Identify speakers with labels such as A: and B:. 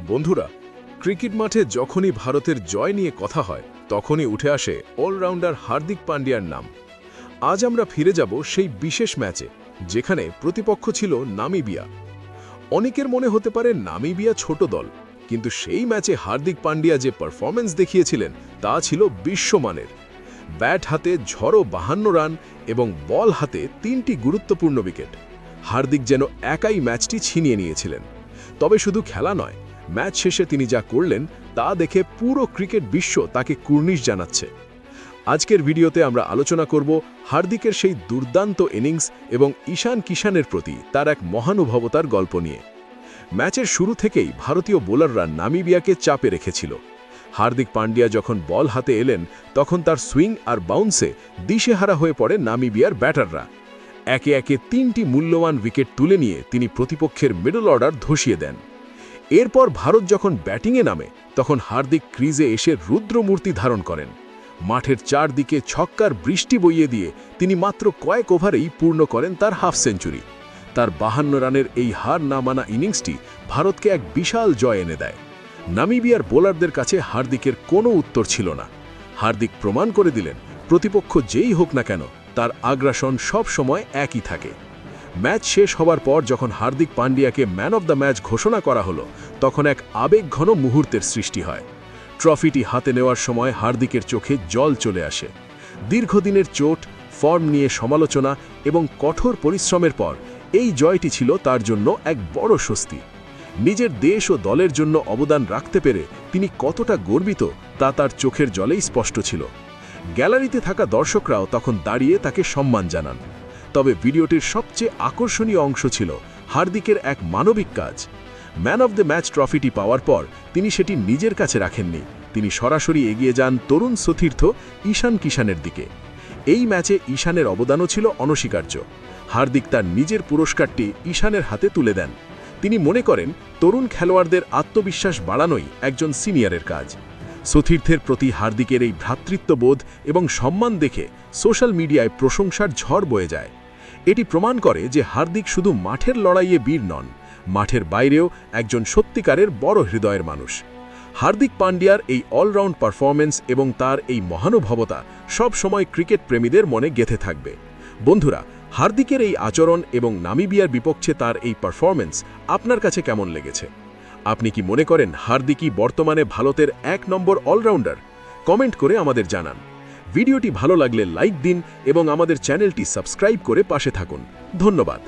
A: বন্ধুরা, ক্রিকেট মাঠে যখনই ভারতের জয় নিয়ে কথা হয় তখনই উঠে আসে অলরাউন্ডার হার্দিক পান্ডিয়ার নাম। আজ আমরা ফিরে যাব সেই বিশেষ ম্যাচে যেখানে প্রতিপক্ষ ছিল নামিবিয়া। অনেকের মনে হতে পারে নামিবিয়া ছোট দল, কিন্তু সেই ম্যাচে হার্দিক পান্ডিয়া যে পারফরম্যান্স দেখিয়েছিলেন তা ছিল বিশ্বমানের। ব্যাট হাতে ঝড়ো 52 রান এবং বল হাতে 3টি গুরুত্বপূর্ণ উইকেট। হার্দিক যেন একাই ম্যাচটি ছিনিয়ে নিয়েছিলেন। তবে শুধু খেলা নয়, ম্যাচ শেষে তিনি যা করলেন তা দেখে পুরো ক্রিকেট বিশ্ব তাকে কুর্নিশ জানাচ্ছে। আজকের ভিডিওতে আমরা আলোচনা করব হার্দিকের সেই দুর্দান্ত ইনিংস এবং ঈশান কিষানের প্রতি তার এক মহানুভবতার গল্প নিয়ে। ম্যাচের শুরু থেকেই ভারতীয় বোলাররা নামিবিয়াকে চাপে রেখেছিল। হার্দিক পান্ডিয়া যখন বল হাতে এলেন তখন তার সুইং আর বাউন্সে দিশেহারা হয়ে পড়ে নামিবিয়ার ব্যাটাররা। একে একে 3টি মূল্যবান উইকেট তুলে নিয়ে তিনি প্রতিপক্ষের মিডল অর্ডার ধসিয়ে দেন। এরপর ভারত যখন ব্যাটিংয়ে নামে তখন হার্দিক ক্রিজে এসে রুদ্রমূর্তি ধারণ করেন। মাঠের চারদিকে ছক্কার বৃষ্টি বইয়ে দিয়ে তিনি মাত্র কয়েক ওভারেই পূর্ণ করেন তার হাফ সেঞ্চুরি। তার 52 রানের এই হার না মানা ইনিংসটি ভারতকে এক বিশাল জয় এনে দেয়। নামিবিয়ার বোলারদের কাছে হার্দিকের কোনো উত্তর ছিল না। হার্দিক প্রমাণ করে দিলেন, প্রতিপক্ষ যেই হোক না কেন তার আগ্রাসন সব সময় একই থাকে। ম্যাচ শেষ হবার পর যখন হার্দিক পান্ডিয়াকে ম্যান অব দ্য ম্যাচ ঘোষণা করা হলো তখন এক আবেগঘন মুহূর্তের সৃষ্টি হয়। ট্রফিটি হাতে নেওয়ার সময় হার্দিকের চোখে জল চলে আসে। দীর্ঘদিনের চোট, ফর্ম নিয়ে সমালোচনা এবং কঠোর পরিশ্রমের পর এই জয়টি ছিল তার জন্য এক বড় স্বস্তি। নিজের দেশ ও দলের জন্য অবদান রাখতে পেরে তিনি কতটা গর্বিত তা তার চোখের জলেই স্পষ্ট ছিল। গ্যালারিতে থাকা দর্শকরাও তখন দাঁড়িয়ে তাকে সম্মান জানান। তবে ভিডিওটির সবচেয়ে আকর্ষণীয় অংশ ছিল হার্দিকের এক মানবিক কাজ। ম্যান অব দ্য ম্যাচ ট্রফিটি পাওয়ার পর তিনি সেটি নিজের কাছে রাখেননি, তিনি সরাসরি এগিয়ে যান তরুণ সতীর্থ ঈশান কিষানের দিকে। এই ম্যাচে ঈশানের অবদানও ছিল অনস্বীকার্য। হার্দিক তার নিজের পুরস্কারটি ঈশানের হাতে তুলে দেন। তিনি মনে করেন তরুণ খেলোয়াড়দের আত্মবিশ্বাস বাড়ানোই একজন সিনিয়রের কাজ। সতীর্থের প্রতি হার্দিকের এই ভ্রাতৃত্ববোধ এবং সম্মান দেখে সোশ্যাল মিডিয়ায় প্রশংসার ঝড় বয়ে যায়। এটি প্রমাণ করে যে হার্দিক শুধু মাঠের লড়াইয়ে বীর নন, মাঠের বাইরেও একজন সত্যিকারের বড় হৃদয়ের মানুষ। হার্দিক পান্ডিয়ার এই অলরাউন্ড পারফরম্যান্স এবং তার এই মহানুভবতা সব সময় ক্রিকেট প্রেমীদের মনে গেঁথে থাকবে। বন্ধুরা, হার্দিকের এই আচরণ এবং নামিবিয়ার বিপক্ষে তার এই পারফরম্যান্স আপনার কাছে কেমন লেগেছে? আপনি কি মনে করেন হার্দিকই বর্তমানে ভারতের 1 নম্বর অলরাউন্ডার? কমেন্ট করে আমাদের জানান। ভিডিওটি ভালো লাগলে লাইক দিন এবং আমাদের চ্যানেলটি সাবস্ক্রাইব করে পাশে থাকুন। ধন্যবাদ।